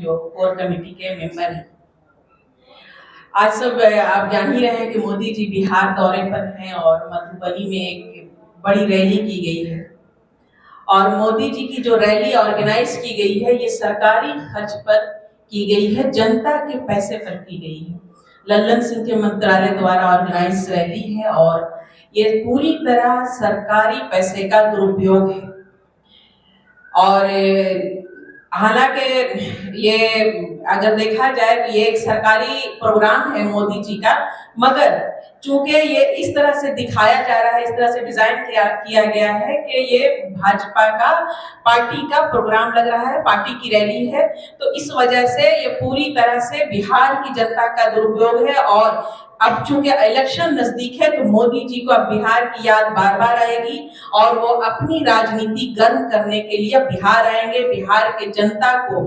जो core committee के member हैं। आज सब आप जान ही रहे हैं कि मोदी जी बिहार दौरे पर हैं और मधुबनी में एक बड़ी रैली की गई है और मोदी जी की जो रैली ऑर्गेनाइज की गई है ये सरकारी खर्च पर की गई है, जनता के पैसे पर की गई है। लल्लन सिंह के मंत्रालय द्वारा ऑर्गेनाइज रैली है और ये पूरी तरह सरकारी पैसे का दुरुपयोग है। और हालांकि ये अगर देखा जाए तो ये एक सरकारी प्रोग्राम है मोदी जी का, मगर चूंकि ये इस तरह से दिखाया जा रहा है, इस तरह से डिजाइन किया गया है कि ये भाजपा का पार्टी का प्रोग्राम लग रहा है, पार्टी की रैली है, तो इस वजह से ये पूरी तरह से बिहार की जनता का दुरुपयोग है। और अब चूंकि इलेक्शन नजदीक है तो मोदी जी को अब बिहार की याद बार बार आएगी और वो अपनी राजनीति गर्म करने के लिए बिहार आएंगे। बिहार के जनता को,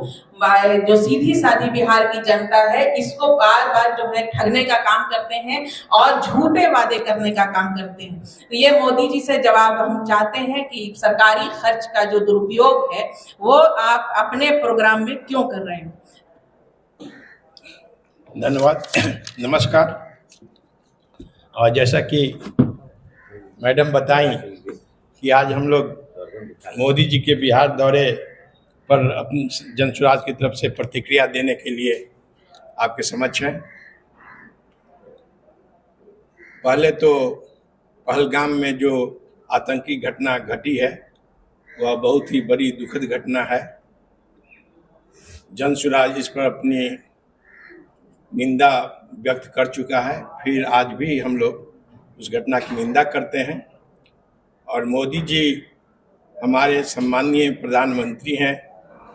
जो सीधी सादी बिहार की जनता है, इसको बार बार जो है ठगने का काम करते हैं और झूठे वादे करने का काम करते हैं। तो ये मोदी जी से जवाब हम चाहते हैं कि सरकारी खर्च का जो दुरुपयोग है वो आप अपने प्रोग्राम में क्यों कर रहे हैं। धन्यवाद। नमस्कार। और जैसा कि मैडम बताई कि आज हम लोग मोदी जी के बिहार दौरे पर अपनी जनसुराज की तरफ से प्रतिक्रिया देने के लिए आपके समक्ष हैं। पहले तो पहलगाम में जो आतंकी घटना घटी है वह बहुत ही बड़ी दुखद घटना है। जनसुराज इस पर अपनी निंदा व्यक्त कर चुका है, फिर आज भी हम लोग उस घटना की निंदा करते हैं। और मोदी जी हमारे सम्माननीय प्रधानमंत्री हैं,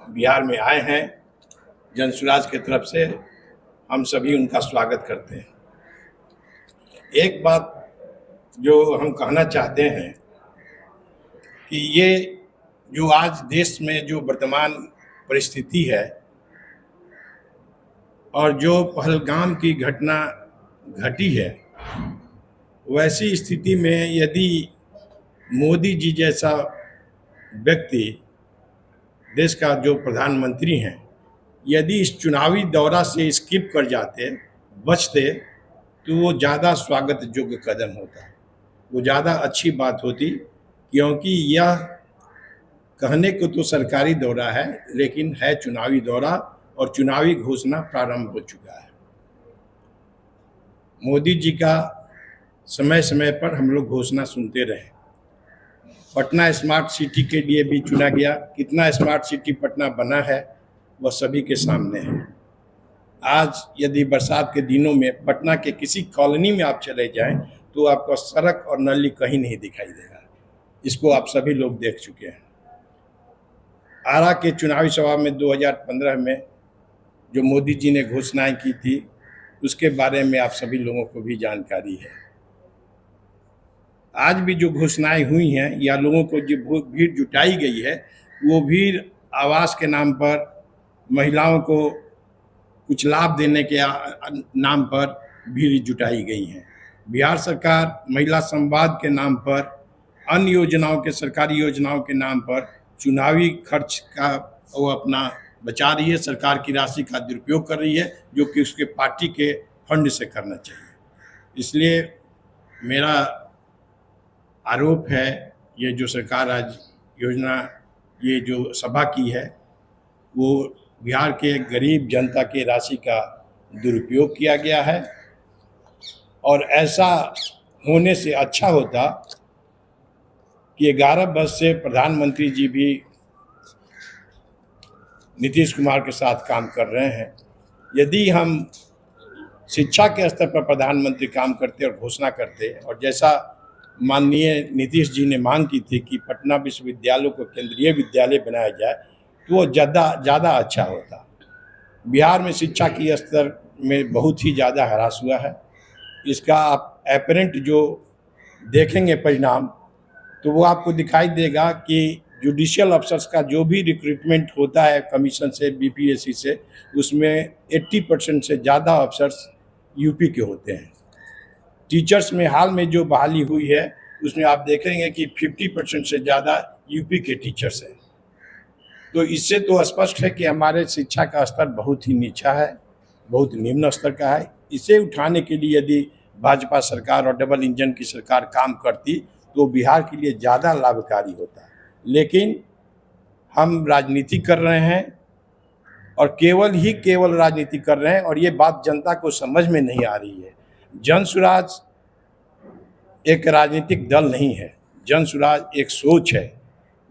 बिहार में आए हैं, जनसुराज की तरफ से हम सभी उनका स्वागत करते हैं। एक बात जो हम कहना चाहते हैं कि ये जो आज देश में जो वर्तमान परिस्थिति है और जो पहलगाम की घटना घटी है, वैसी स्थिति में यदि मोदी जी जैसा व्यक्ति, देश का जो प्रधानमंत्री हैं, यदि इस चुनावी दौरा से स्किप कर जाते, बचते, तो वो ज़्यादा स्वागत योग्य कदम होता, वो ज़्यादा अच्छी बात होती, क्योंकि यह कहने को तो सरकारी दौरा है लेकिन है चुनावी दौरा और चुनावी घोषणा प्रारंभ हो चुका है। मोदी जी का समय समय पर हम लोग घोषणा सुनते रहे। पटना स्मार्ट सिटी के लिए भी चुना गया, कितना स्मार्ट सिटी पटना बना है वह सभी के सामने है। आज यदि बरसात के दिनों में पटना के किसी कॉलोनी में आप चले जाएं तो आपको सड़क और नली कहीं नहीं दिखाई देगा। इसको आप सभी लोग देख चुके हैं। आरा के चुनावी सभा में 2015 में जो मोदी जी ने घोषणाएं की थी उसके बारे में आप सभी लोगों को भी जानकारी है। आज भी जो घोषणाएं हुई हैं या लोगों को जो भीड़ जुटाई गई है, वो भीड़ आवास के नाम पर, महिलाओं को कुछ लाभ देने के नाम पर भीड़ जुटाई गई हैं। बिहार सरकार महिला संवाद के नाम पर, अन्य योजनाओं के, सरकारी योजनाओं के नाम पर चुनावी खर्च का वो अपना बचा रही है, सरकार की राशि का दुरुपयोग कर रही है, जो कि उसके पार्टी के फंड से करना चाहिए। इसलिए मेरा आरोप है, ये जो सरकार आज योजना, ये जो सभा की है, वो बिहार के गरीब जनता की राशि का दुरुपयोग किया गया है। और ऐसा होने से अच्छा होता कि 11 वर्ष से प्रधानमंत्री जी भी नीतीश कुमार के साथ काम कर रहे हैं। यदि हम शिक्षा के स्तर पर प्रधानमंत्री काम करते और घोषणा करते, और जैसा माननीय नीतीश जी ने मांग की थी कि पटना विश्वविद्यालय को केंद्रीय विद्यालय बनाया जाए, तो वो ज़्यादा अच्छा होता। बिहार में शिक्षा की स्तर में बहुत ही ज़्यादा ह्रास हुआ है। इसका आप एपरेंट जो देखेंगे परिणाम, तो वो आपको दिखाई देगा कि जुडिशियल अफसर्स का जो भी रिक्रूटमेंट होता है कमीशन से, बीपीएससी से, उसमें 80% से ज़्यादा अफसर्स यूपी के होते हैं। टीचर्स में हाल में जो बहाली हुई है उसमें आप देखेंगे कि 50% से ज़्यादा यूपी के टीचर्स हैं। तो इससे तो स्पष्ट है कि हमारे शिक्षा का स्तर बहुत ही नीचा है, बहुत निम्न स्तर का है। इसे उठाने के लिए यदि भाजपा सरकार और डबल इंजन की सरकार काम करती तो बिहार के लिए ज़्यादा लाभकारी होता। लेकिन हम राजनीति कर रहे हैं और केवल राजनीति कर रहे हैं, और ये बात जनता को समझ में नहीं आ रही है। जन सुराज एक राजनीतिक दल नहीं है, जन सुराज एक सोच है।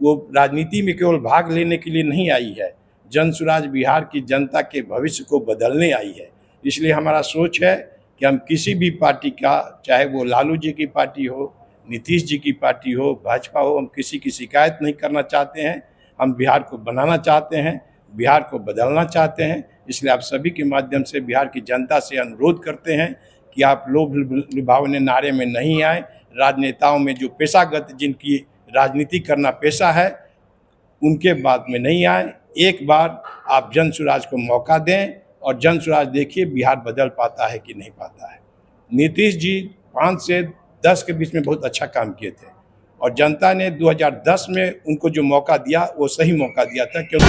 वो राजनीति में केवल भाग लेने के लिए नहीं आई है, जन सुराज बिहार की जनता के भविष्य को बदलने आई है। इसलिए हमारा सोच है कि हम किसी भी पार्टी का, चाहे वो लालू जी की पार्टी हो, नीतीश जी की पार्टी हो, भाजपा हो, हम किसी की शिकायत नहीं करना चाहते हैं। हम बिहार को बनाना चाहते हैं, बिहार को बदलना चाहते हैं। इसलिए आप सभी के माध्यम से बिहार की जनता से अनुरोध करते हैं कि आप लोभ लुभावने नारे में नहीं आए। राजनेताओं में जो पेशागत, जिनकी राजनीति करना पेशा है, उनके बात में नहीं आए। एक बार आप जन सुराज को मौका दें और जन सुराज देखिए बिहार बदल पाता है कि नहीं पाता है। नीतीश जी 5 से 10 के बीच में बहुत अच्छा काम किए थे और जनता ने 2010 में उनको जो मौका दिया वो सही मौका दिया था, क्योंकि